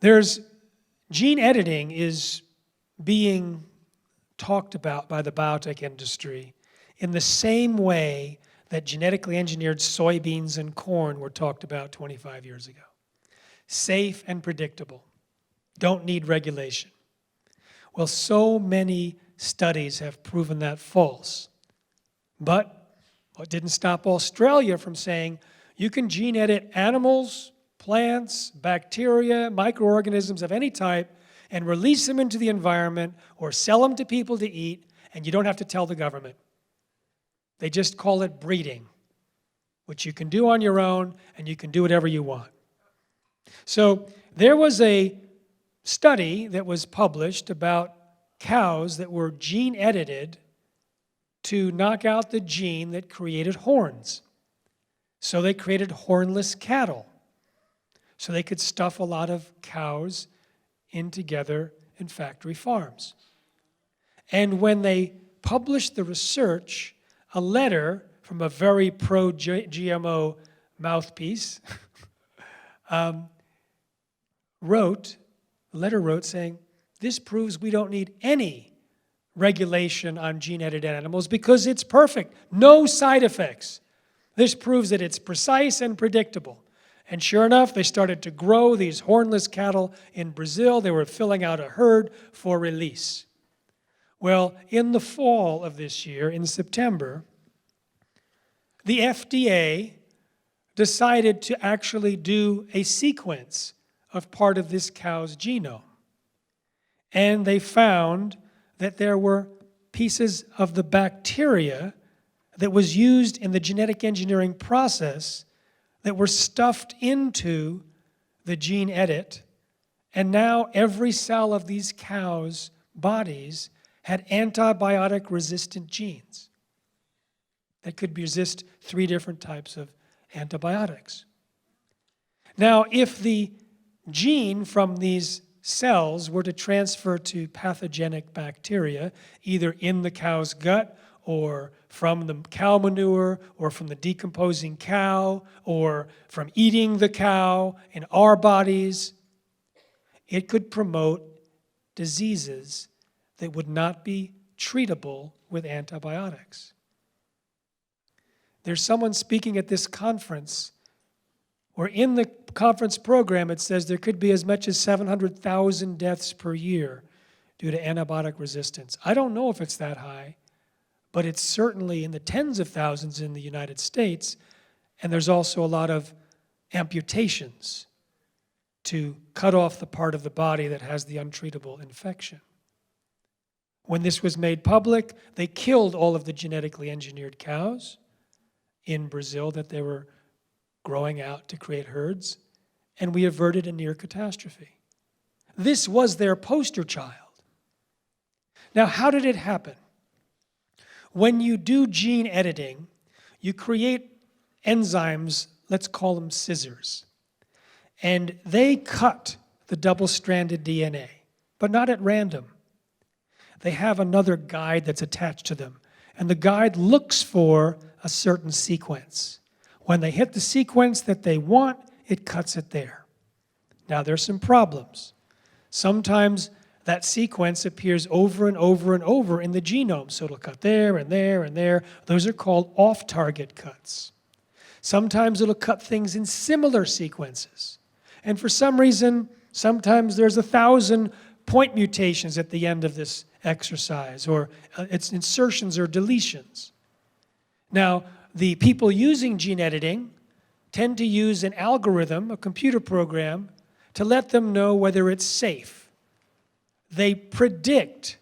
There's gene editing is being talked about by the biotech industry in the same way that genetically engineered soybeans and corn were talked about 25 years ago. Safe and predictable. Don't need regulation. Well, so many studies have proven that false. But what didn't stop Australia from saying you can gene edit animals, plants, bacteria, microorganisms of any type and release them into the environment or sell them to people to eat, and you don't have to tell the government. They just call it breeding, which you can do on your own, and you can do whatever you want. So there was a study that was published about cows that were gene edited to knock out the gene that created horns. So they created hornless cattle. So they could stuff a lot of cows in together in factory farms. And when they published the research, a letter from a very pro-GMO mouthpiece wrote saying, this proves we don't need any regulation on gene-edited animals because it's perfect, no side effects. This proves that it's precise and predictable. And sure enough, they started to grow these hornless cattle in Brazil. They were filling out a herd for release. Well, in the fall of this year, in September, the FDA decided to actually do a sequence of part of this cow's genome. And they found that there were pieces of the bacteria that was used in the genetic engineering process that were stuffed into the gene edit, and now every cell of these cows' bodies had antibiotic-resistant genes that could resist 3 different types of antibiotics. Now, if the gene from these cells were to transfer to pathogenic bacteria, either in the cow's gut or from the cow manure or from the decomposing cow or from eating the cow in our bodies, it could promote diseases that would not be treatable with antibiotics. There's someone speaking at this conference, or in the conference program it says there could be as much as 700,000 deaths per year due to antibiotic resistance. I don't know if it's that high, but it's certainly in the tens of thousands in the United States, and there's also a lot of amputations to cut off the part of the body that has the untreatable infection. When this was made public, they killed all of the genetically engineered cows in Brazil that they were growing out to create herds, and we averted a near catastrophe. This was their poster child. Now, how did it happen? When you do gene editing, you create enzymes, let's call them scissors, and they cut the double-stranded DNA, but not at random. They have another guide that's attached to them, and the guide looks for a certain sequence. When they hit the sequence that they want, it cuts it there. Now, there's some problems. Sometimes that sequence appears over and over and over in the genome, so it'll cut there and there and there. Those are called off-target cuts. Sometimes it'll cut things in similar sequences. And for some reason, sometimes there's 1,000 point mutations at the end of this exercise, or it's insertions or deletions. Now, the people using gene editing tend to use an algorithm, a computer program, to let them know whether it's safe. They predict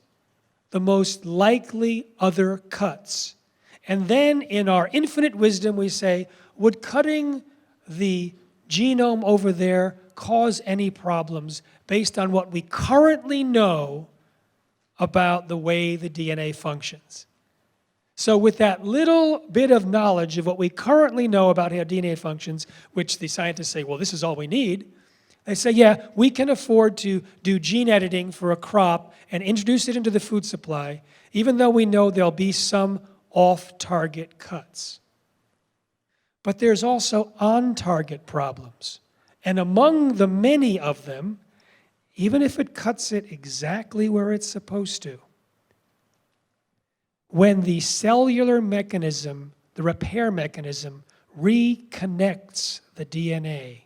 the most likely other cuts. And then in our infinite wisdom, we say, would cutting the genome over there cause any problems based on what we currently know about the way the DNA functions? So with that little bit of knowledge of what we currently know about how DNA functions, which the scientists say, well, this is all we need, they say, yeah, we can afford to do gene editing for a crop and introduce it into the food supply, even though we know there'll be some off-target cuts. But there's also on-target problems. And among the many of them even if it cuts it exactly where it's supposed to, when the cellular mechanism, the repair mechanism, reconnects the DNA,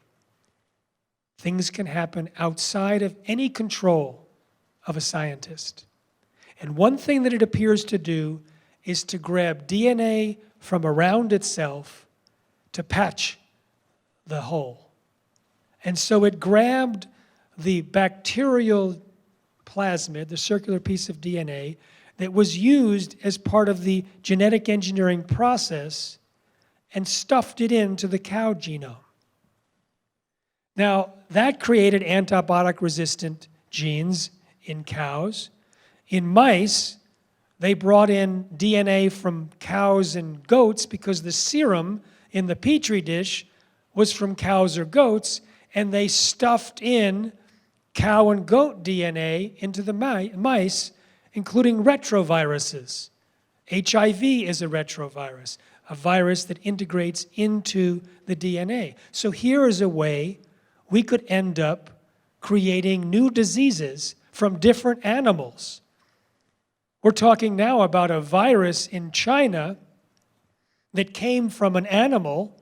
things can happen outside of any control of a scientist. And one thing that it appears to do is to grab DNA from around itself to patch the hole. And so it grabbed the bacterial plasmid, the circular piece of DNA, that was used as part of the genetic engineering process and stuffed it into the cow genome. Now, that created antibiotic-resistant genes in cows. In mice, they brought in DNA from cows and goats because the serum in the petri dish was from cows or goats, and they stuffed in cow and goat DNA into the mice, including retroviruses. HIV is a retrovirus, a virus that integrates into the DNA. So here is a way we could end up creating new diseases from different animals. We're talking now about a virus in China that came from an animal.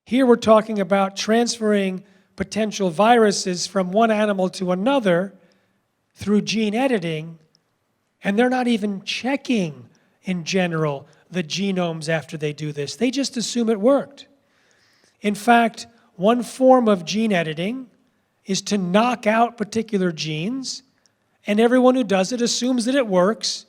Here we're talking about transferring potential viruses from one animal to another through gene editing, and they're not even checking, in general, the genomes after they do this. They just assume it worked. In fact, one form of gene editing is to knock out particular genes, and everyone who does it assumes that it works,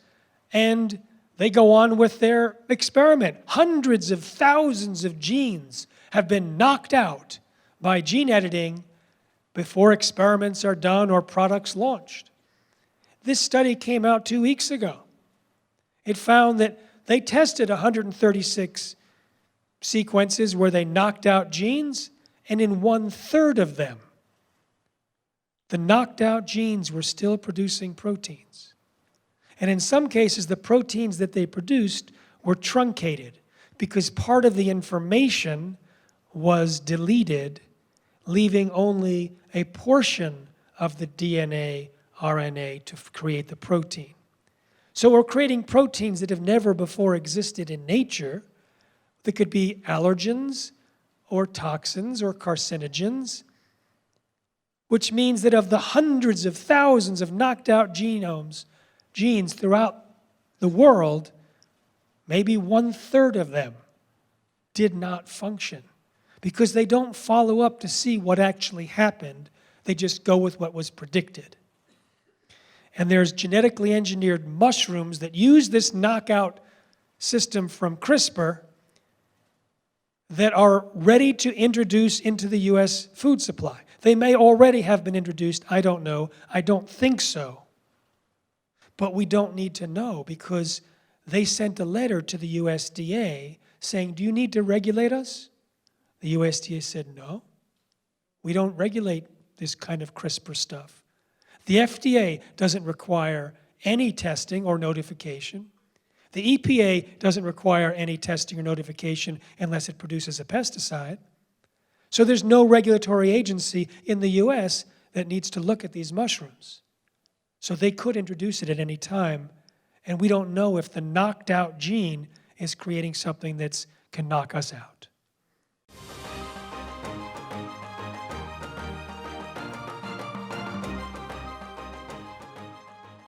and they go on with their experiment. Hundreds of thousands of genes have been knocked out by gene editing before experiments are done or products launched. This study came out 2 weeks ago. It found that they tested 136 sequences where they knocked out genes, and in 1/3 of them, the knocked out genes were still producing proteins. And in some cases, the proteins that they produced were truncated because part of the information was deleted, leaving only a portion of the DNA, RNA to create the protein. So we're creating proteins that have never before existed in nature. That could be allergens or toxins or carcinogens, which means that of the hundreds of thousands of knocked out genes throughout the world, maybe 1/3 of them did not function because they don't follow up to see what actually happened. They just go with what was predicted. And there's genetically engineered mushrooms that use this knockout system from CRISPR that are ready to introduce into the US food supply. They may already have been introduced, I don't know. I don't think so. But we don't need to know because they sent a letter to the USDA saying, do you need to regulate us? The USDA said, no. We don't regulate this kind of CRISPR stuff. The FDA doesn't require any testing or notification. The EPA doesn't require any testing or notification unless it produces a pesticide. So there's no regulatory agency in the US that needs to look at these mushrooms. So they could introduce it at any time, and we don't know if the knocked out gene is creating something that can knock us out.